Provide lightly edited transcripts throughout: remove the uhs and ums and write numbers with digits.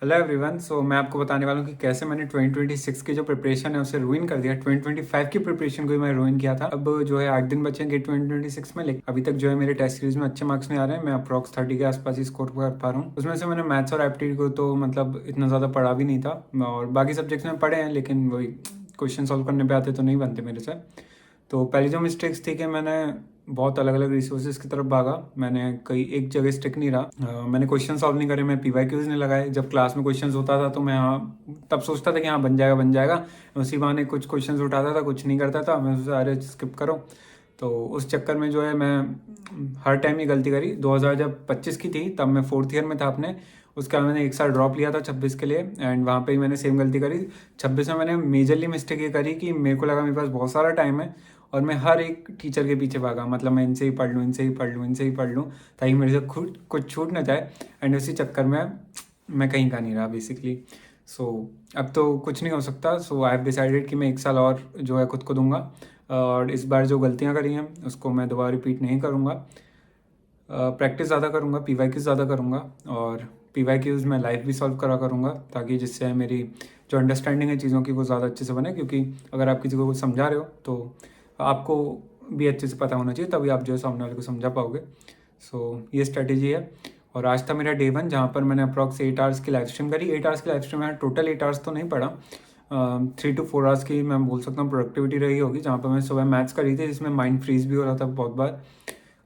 Hello everyone. मैं आपको बताने वाला हूँ कि कैसे मैंने 2026 की जो प्रिपरेशन है उसे रूइन कर दिया। 2025 की प्रिपरेशन को भी मैं रूइन किया था। अब जो है 8 दिन बचेंगे 2026 में, लेकिन अभी तक जो है मेरे टेस्ट सीरीज में अच्छे मार्क्स नहीं आ रहे हैं। मैं अप्रॉक्स 30 के आसपास ही स्कोर कर पा रहा हूँ। उसमें से मैंने मैथ्स और एप्टीट्यूड को तो मतलब इतना ज़्यादा पढ़ा भी नहीं था, और बाकी सब्जेक्ट्स में पढ़े हैं, लेकिन वही क्वेश्चन सॉल्व करने पे आते तो नहीं बनते मेरे से। तो पहली जो मिस्टेक्स थी कि मैंने बहुत अलग अलग रिसोर्सेज की तरफ भागा। मैंने कई एक जगह स्टिक नहीं रहा। मैंने क्वेश्चन सॉल्व नहीं करे, मैं पीवाईक्यूज नहीं लगाए। जब क्लास में क्वेश्चंस होता था तो मैं तब सोचता था कि हाँ बन जाएगा बन जाएगा। उसी बहाने कुछ क्वेश्चंस उठाता था, कुछ नहीं करता था। मैं सोचता अरे स्किप करो। तो उस चक्कर में जो है मैं हर टाइम ये गलती करी। 2000 जब 25 की थी तब मैं फोर्थ ईयर में था अपने। उसके बाद मैंने एक साल ड्रॉप लिया था 26 के लिए, एंड वहाँ पे ही मैंने सेम गलती करी। 26 में मैंने मेजरली मिस्टेक ये करी कि मेरे को लगा मेरे पास बहुत सारा टाइम है, और मैं हर एक टीचर के पीछे भागा। मतलब मैं इनसे ही पढ़ लूँ, इनसे ही पढ़ लूँ, इनसे ही पढ़ लूँ, ताकि मेरे से खुद कुछ छूट ना जाए। एंड उसी चक्कर में मैं कहीं का नहीं रहा बेसिकली। अब तो कुछ नहीं हो सकता। आई हैव डिसाइडेड कि मैं एक साल और जो है खुद को दूंगा, और इस बार जो गलतियाँ करी हैं उसको मैं दोबारा रिपीट नहीं करूँगा। प्रैक्टिस ज़्यादा करूँगा, पीवाईक्यूज़ ज़्यादा करूँगा, और पीवाईक्यूज़ में लाइव भी सॉल्व करा करूँगा, ताकि जिससे मेरी जो अंडरस्टैंडिंग है चीज़ों की वो ज़्यादा अच्छे से बने। क्योंकि अगर आप किसी को कुछ समझा रहे हो तो आपको भी अच्छे से पता होना चाहिए, तभी आप जो है सामने वाले को समझा पाओगे। ये स्ट्रैटेजी है। और आज था मेरा डे 1, जहाँ पर मैंने अप्रॉक्स 8 आवर्स की लाइव स्ट्रीम करी। 8 आवर्स की लाइव स्ट्रीम है, टोटल 8 आवर्स तो नहीं पढ़ा। 3 to 4 आवर्स की मैं बोल सकता हूँ प्रोडक्टिविटी रही होगी, जहाँ पर मैं सुबह मैथ्स करी थी, जिसमें माइंड फ्रीज भी हो रहा था बहुत बार।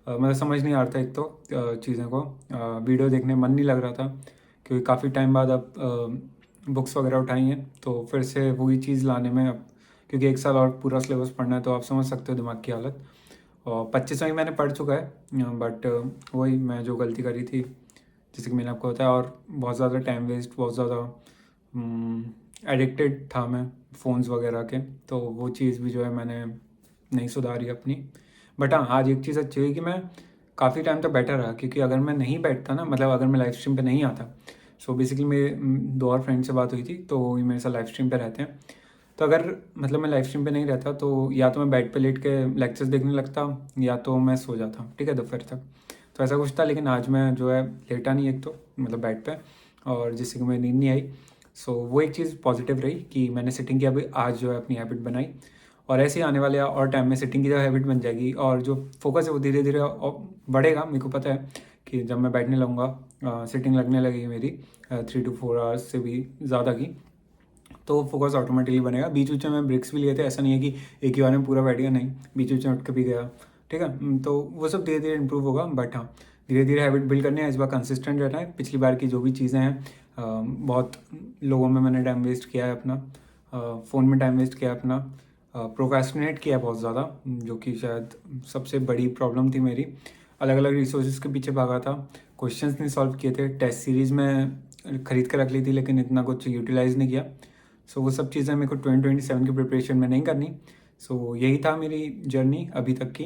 मतलब समझ नहीं आ रहा था एक तो चीज़ों को, वीडियो देखने मन नहीं लग रहा था, क्योंकि काफ़ी टाइम बाद अब बुक्स वगैरह उठाई हैं, तो फिर से वही चीज़ लाने में अब, क्योंकि एक साल और पूरा सिलेबस पढ़ना है, तो आप समझ सकते हो दिमाग की हालत। और 25 में ही मैंने पढ़ चुका है, बट वही मैं जो गलती करी थी, जैसे कि मैंने आपको बताया, और बहुत ज़्यादा टाइम वेस्ट, बहुत ज़्यादा एडिक्टेड था मैं फ़ोन्स वगैरह के। तो वो चीज़ भी जो है मैंने नहीं सुधारी अपनी। बट हाँ, आज एक चीज़ अच्छी हुई कि मैं काफ़ी टाइम तक बैठा रहा, क्योंकि अगर मैं नहीं बैठता ना, मतलब अगर मैं लाइव स्ट्रीम पे नहीं आता, बेसिकली मेरे 2 और फ्रेंड से बात हुई थी, तो वो मेरे साथ लाइव स्ट्रीम पे रहते हैं। तो अगर मतलब मैं लाइव स्ट्रीम पे नहीं रहता तो या तो मैं बेड पे लेट के लेक्चर्स देखने लगता, या तो मैं सो जाता, ठीक है, दोपहर तक। तो ऐसा कुछ था, लेकिन आज मैं जो है लेटा नहीं, एक तो मतलब बेड पे, और जिससे कि मुझे नींद नहीं आई। वो एक चीज़ पॉजिटिव रही कि मैंने सिटिंग की अभी आज जो है अपनी हैबिट बनाई। और ऐसे ही आने वाले और टाइम में सिटिंग की जो हैबिट बन जाएगी, और जो फोकस है वो धीरे धीरे बढ़ेगा। मेरे को पता है कि जब मैं बैठने लगूंगा, सिटिंग लगने लगेगी मेरी 3 to 4 आवर्स से भी ज़्यादा की, तो फोकस ऑटोमेटिकली बनेगा। बीच बीच में मैं ब्रेक्स भी लिए थे, ऐसा नहीं है कि एक ही बार में पूरा बैठ गया, नहीं, बीच बीच में उठ के भी गया, ठीक है। तो वो सब धीरे धीरे इंप्रूव होगा। बट हाँ, धीरे धीरे हैबिट बिल्ड करनी है, इस बार कंसिस्टेंट रहना है। पिछली बार की जो भी चीज़ें हैं, बहुत लोगों में मैंने टाइम वेस्ट किया है अपना, फ़ोन में टाइम वेस्ट किया है अपना, प्रोक्रेस्टिनेट किया है बहुत ज़्यादा, जो कि शायद सबसे बड़ी प्रॉब्लम थी मेरी। अलग अलग रिसोर्सेज के पीछे भागा था, क्वेश्चंस नहीं सॉल्व किए थे, टेस्ट सीरीज़ में खरीद कर रख ली थी, लेकिन इतना कुछ यूटिलाइज़ नहीं किया। वो सब चीज़ें मेरे को 2027 की प्रिपरेशन में नहीं करनी। यही था मेरी जर्नी अभी तक की।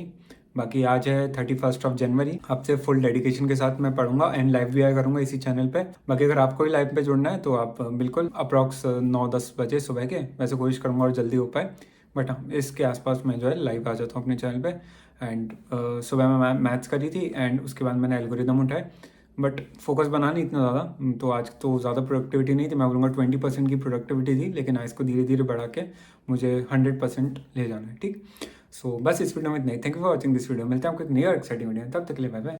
बाकी आज है 31 जनवरी। अब से फुल डेडिकेशन के साथ मैं पढ़ूंगा, एंड लाइव भी आया करूंगा इसी चैनल पे। बाकी अगर आपको भी लाइव पे जुड़ना है तो आप बिल्कुल अप्रॉक्स 9-10 बजे सुबह के, वैसे कोशिश करूंगा और जल्दी हो पाए। बट हाँ, इसके आसपास मैं जो है लाइव आ जाता हूँ अपने चैनल पे। एंड सुबह मैं मैथ्स करी थी, एंड उसके बाद मैंने एल्गोरिदम उठाए। बट फोकस बना नहीं इतना ज़्यादा, तो आज तो ज़्यादा प्रोडक्टिविटी नहीं थी, मैं बोलूँगा 20% की प्रोडक्टिविटी थी, लेकिन आज इसको धीरे धीरे बढ़ा के मुझे 100% ले जाना है, ठीक। बस इस वीडियो में इतना ही। Thank you for watching this video. मिलते हैं आपको एक नई और एक्साइटिंग वीडियो, तब तक के लिए बाय बाय।